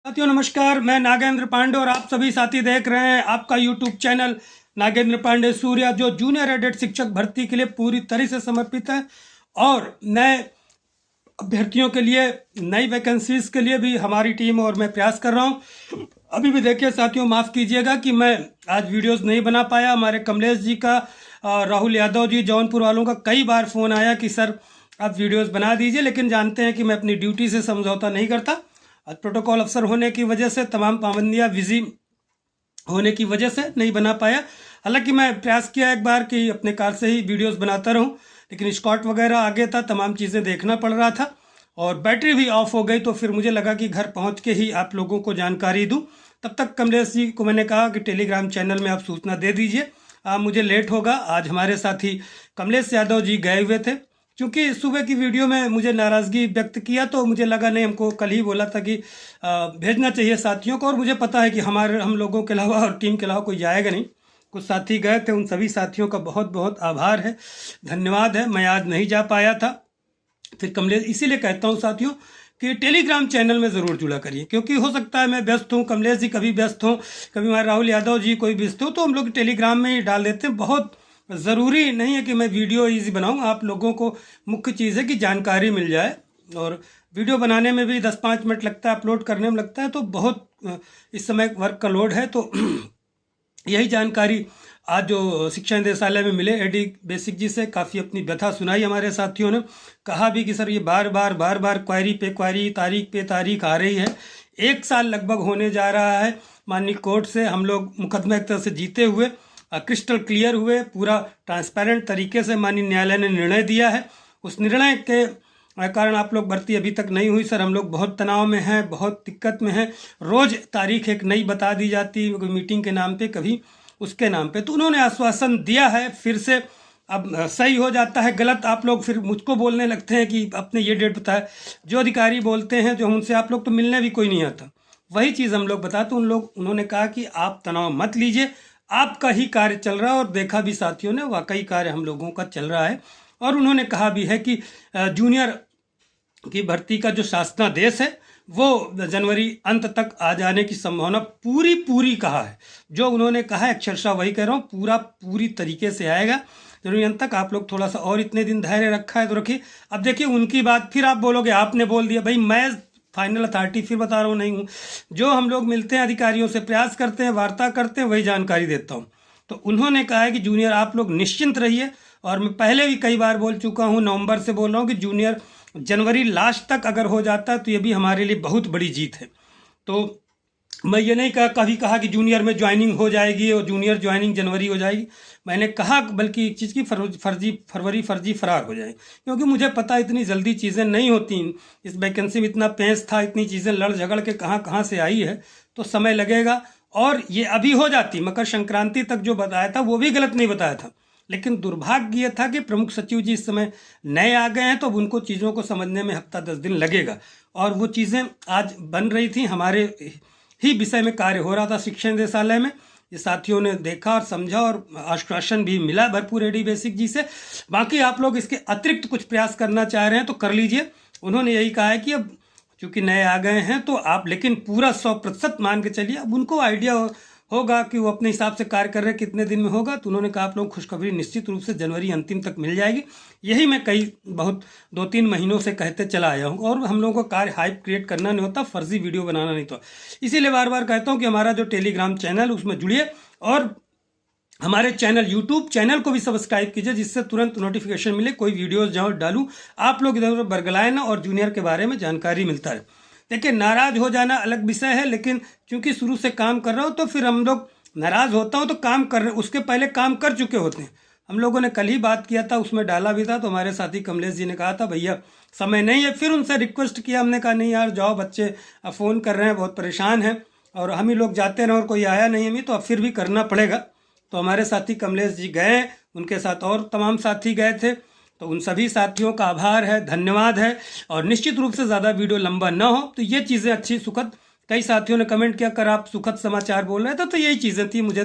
साथियों नमस्कार, मैं नागेंद्र पांडे और आप सभी साथी देख रहे हैं आपका यूट्यूब चैनल नागेंद्र पांडे सूर्या, जो जूनियर एडेड शिक्षक भर्ती के लिए पूरी तरह से समर्पित है और नए अभ्यर्थियों के लिए नई वैकेंसीज के लिए भी हमारी टीम और मैं प्रयास कर रहा हूं। अभी भी देखिए साथियों, माफ़ कीजिएगा कि मैं आज वीडियोस नहीं बना पाया। हमारे कमलेश जी का, राहुल यादव जी जौनपुर वालों का कई बार फ़ोन आया कि सर आप वीडियोस बना दीजिए, लेकिन जानते हैं कि मैं अपनी ड्यूटी से समझौता नहीं करता। आज प्रोटोकॉल अफसर होने की वजह से तमाम पाबंदियां बिजी होने की वजह से नहीं बना पाया। हालांकि मैं प्रयास किया एक बार कि अपने कार से ही वीडियोस बनाता रहूं, लेकिन स्कॉट वगैरह आगे था, तमाम चीज़ें देखना पड़ रहा था और बैटरी भी ऑफ हो गई। तो फिर मुझे लगा कि घर पहुंच के ही आप लोगों को जानकारी दूं। तब तक कमलेश जी को मैंने कहा कि टेलीग्राम चैनल में आप सूचना दे दीजिए, मुझे लेट होगा। आज हमारे साथी कमलेश यादव जी गए हुए थे। क्योंकि सुबह की वीडियो में मुझे नाराज़गी व्यक्त किया तो मुझे लगा नहीं, हमको कल ही बोला था कि भेजना चाहिए साथियों को, और मुझे पता है कि हम लोगों के अलावा और टीम के अलावा कोई जाएगा नहीं। कुछ साथी गए थे, उन सभी साथियों का बहुत बहुत आभार है, धन्यवाद है। मैं आज नहीं जा पाया था। फिर कमलेश, इसीलिए कहता हूँ साथियों कि टेलीग्राम चैनल में ज़रूर जुड़ा करिए, क्योंकि हो सकता है मैं व्यस्त हूँ, कमलेश जी कभी व्यस्त हों, कभी हमारे राहुल यादव जी कोई व्यस्त हो, तो हम लोग टेलीग्राम में ही डाल देते हैं। बहुत ज़रूरी नहीं है कि मैं वीडियो इजी बनाऊं, आप लोगों को मुख्य चीज़ है कि जानकारी मिल जाए। और वीडियो बनाने में भी 10-5 मिनट लगता है, अपलोड करने में लगता है, तो बहुत इस समय वर्क का लोड है। तो यही जानकारी आज जो शिक्षा निदेशालय में मिले एडी बेसिक जी से, काफ़ी अपनी व्यथा सुनाई हमारे साथियों ने। कहा भी कि सर ये बार बार क्वारी पे क्वारी, तारीख पे तारीख आ रही है। 1 साल लगभग होने जा रहा है माननीय कोर्ट से हम लोग मुकदमा एक तरह से जीते हुए, क्रिस्टल क्लियर हुए, पूरा ट्रांसपेरेंट तरीके से माननीय न्यायालय ने निर्णय दिया है। उस निर्णय के कारण आप लोग भर्ती अभी तक नहीं हुई। सर हम लोग बहुत तनाव में हैं, बहुत दिक्कत में हैं। रोज़ तारीख एक नई बता दी जाती, कोई मीटिंग के नाम पे, कभी उसके नाम पे। तो उन्होंने आश्वासन दिया है, फिर से अब सही हो जाता है गलत, आप लोग फिर मुझको बोलने लगते हैं कि आपने ये डेट बताया। जो अधिकारी बोलते हैं जो उनसे आप लोग तो मिलने भी कोई नहीं आता, वही चीज़ हम लोग बताते। उन्होंने कहा कि आप तनाव मत लीजिए, आपका ही कार्य चल रहा है, और देखा भी साथियों ने, वाकई कार्य हम लोगों का चल रहा है। और उन्होंने कहा भी है कि जूनियर की भर्ती का जो शासनादेश है वो जनवरी अंत तक आ जाने की संभावना पूरी कहा है। जो उन्होंने कहा है अक्षरशः वही कह रहा हूँ, पूरी तरीके से आएगा जनवरी अंत तक। आप लोग थोड़ा सा और इतने दिन धैर्य रखा है तो रखिए। अब देखिए उनकी बात, फिर आप बोलोगे आपने बोल दिया। भाई मैं फाइनल अथॉरिटी फिर बता रहा हूँ नहीं हूँ। जो हम लोग मिलते हैं अधिकारियों से, प्रयास करते हैं, वार्ता करते हैं, वही जानकारी देता हूँ। तो उन्होंने कहा है कि जूनियर आप लोग निश्चिंत रहिए। और मैं पहले भी कई बार बोल चुका हूँ, नवंबर से बोल रहा हूँ कि जूनियर जनवरी लास्ट तक अगर हो जाता है तो ये भी हमारे लिए बहुत बड़ी जीत है। तो मैं ये नहीं कहा कि जूनियर में ज्वाइनिंग हो जाएगी और जूनियर ज्वाइनिंग जनवरी हो जाएगी। मैंने कहा बल्कि एक चीज़ की फर्जी फरार हो जाए, क्योंकि मुझे पता इतनी जल्दी चीज़ें नहीं होती। इस वैकेंसी में इतना पेंस था, इतनी चीज़ें लड़ झगड़ के कहाँ से आई है, तो समय लगेगा। और ये अभी हो जाती, मकर संक्रांति तक जो बताया था वो भी गलत नहीं बताया था। लेकिन दुर्भाग्य ये था कि प्रमुख सचिव जी इस समय नए आ गए हैं, तो अब उनको चीज़ों को समझने में हफ्ता 10 दिन लगेगा। और वो चीज़ें आज बन रही थी, हमारे ही विषय में कार्य हो रहा था शिक्षा निदेशालय में। ये साथियों ने देखा और समझा और आश्वासन भी मिला भरपूर एडी बेसिक जी से। बाकी आप लोग इसके अतिरिक्त कुछ प्रयास करना चाह रहे हैं तो कर लीजिए। उन्होंने यही कहा है कि अब चूँकि नए आ गए हैं तो आप लेकिन पूरा 100% मान के चलिए। अब उनको आइडिया होगा कि वो अपने हिसाब से कार्य कर रहे हैं, कितने दिन में होगा। तो उन्होंने कहा आप लोग खुशखबरी निश्चित रूप से जनवरी अंतिम तक मिल जाएगी। यही मैं बहुत 2-3 महीनों से कहते चला आया हूँ। और हम लोगों को कार्य हाइप क्रिएट करना नहीं होता, फर्जी वीडियो बनाना नहीं होता। इसीलिए बार बार कहता हूँ कि हमारा जो टेलीग्राम चैनल उसमें जुड़िए, और हमारे चैनल यूट्यूब चैनल को भी सब्सक्राइब कीजिए, जिससे तुरंत नोटिफिकेशन मिले कोई वीडियोस जहाँ डालूँ आप लोग इधर उधर बरगलाए ना, और जूनियर के बारे में जानकारी मिलता रहे। देखिए नाराज हो जाना अलग विषय है, लेकिन चूंकि शुरू से काम कर रहा हूँ तो फिर हम लोग नाराज होता हूँ तो काम कर रहे, उसके पहले काम कर चुके होते हैं। हम लोगों ने कल ही बात किया था, उसमें डाला भी था। तो हमारे साथी कमलेश जी ने कहा था भैया समय नहीं है। फिर उनसे रिक्वेस्ट किया, हमने कहा नहीं यार जाओ, बच्चे फ़ोन कर रहे हैं, बहुत परेशान हैं, और हम ही लोग जाते रहे और कोई आया नहीं हमें, तो अब फिर भी करना पड़ेगा। तो हमारे साथी कमलेश जी गए, उनके साथ और तमाम साथी गए थे। तो उन सभी साथियों का आभार है, धन्यवाद है। और निश्चित रूप से ज़्यादा वीडियो लंबा ना हो, तो ये चीज़ें अच्छी सुखद, कई साथियों ने कमेंट किया कर आप सुखद समाचार बोल रहे थे, तो यही चीज़ें थी। मुझे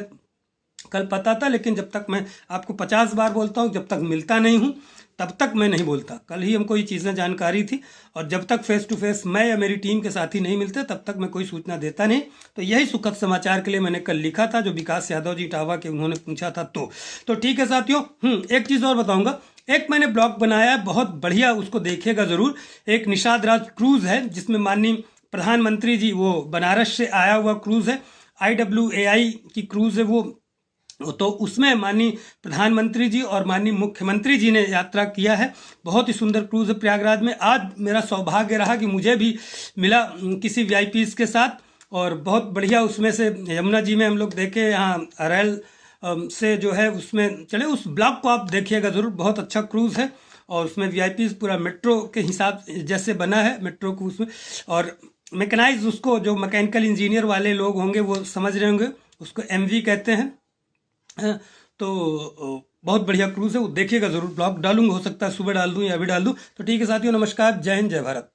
कल पता था, लेकिन जब तक मैं आपको 50 बार बोलता हूँ, जब तक मिलता नहीं हूँ तब तक मैं नहीं बोलता। कल ही हमको ये चीज़ें जानकारी थी, और जब तक फेस टू फेस मैं या मेरी टीम के साथी नहीं मिलते तब तक मैं कोई सूचना देता नहीं। तो यही सुखद समाचार के लिए मैंने कल लिखा था, जो विकास यादव जी इटावा के उन्होंने पूछा था। तो ठीक है साथियों, एक चीज़ और बताऊंगा। एक मैंने ब्लॉग बनाया है बहुत बढ़िया, उसको देखिएगा ज़रूर। एक निषाद राज क्रूज़ है, जिसमें माननीय प्रधानमंत्री जी, वो बनारस से आया हुआ क्रूज़ है, IWAI की क्रूज़ है वो। तो उसमें माननीय प्रधानमंत्री जी और माननीय मुख्यमंत्री जी ने यात्रा किया है। बहुत ही सुंदर क्रूज़ है प्रयागराज में। आज मेरा सौभाग्य रहा कि मुझे भी मिला किसी VIPs के साथ, और बहुत बढ़िया उसमें से यमुना जी में हम लोग देखे, यहाँ अरैल से जो है उसमें चले। उस ब्लॉग को आप देखिएगा ज़रूर, बहुत अच्छा क्रूज़ है। और उसमें VIPs पूरा मेट्रो के हिसाब जैसे बना है मेट्रो को उसमें, और मैकेनाइज, उसको जो मैकेनिकल इंजीनियर वाले लोग होंगे वो समझ रहे होंगे, उसको MV कहते हैं। तो बहुत बढ़िया क्रूज़ है, वो देखिएगा ज़रूर। ब्लॉग डालूंगा, हो सकता है सुबह डाल दूँ या अभी डाल दूँ। तो ठीक है साथियों, नमस्कार, जय हिंद, जय भारत।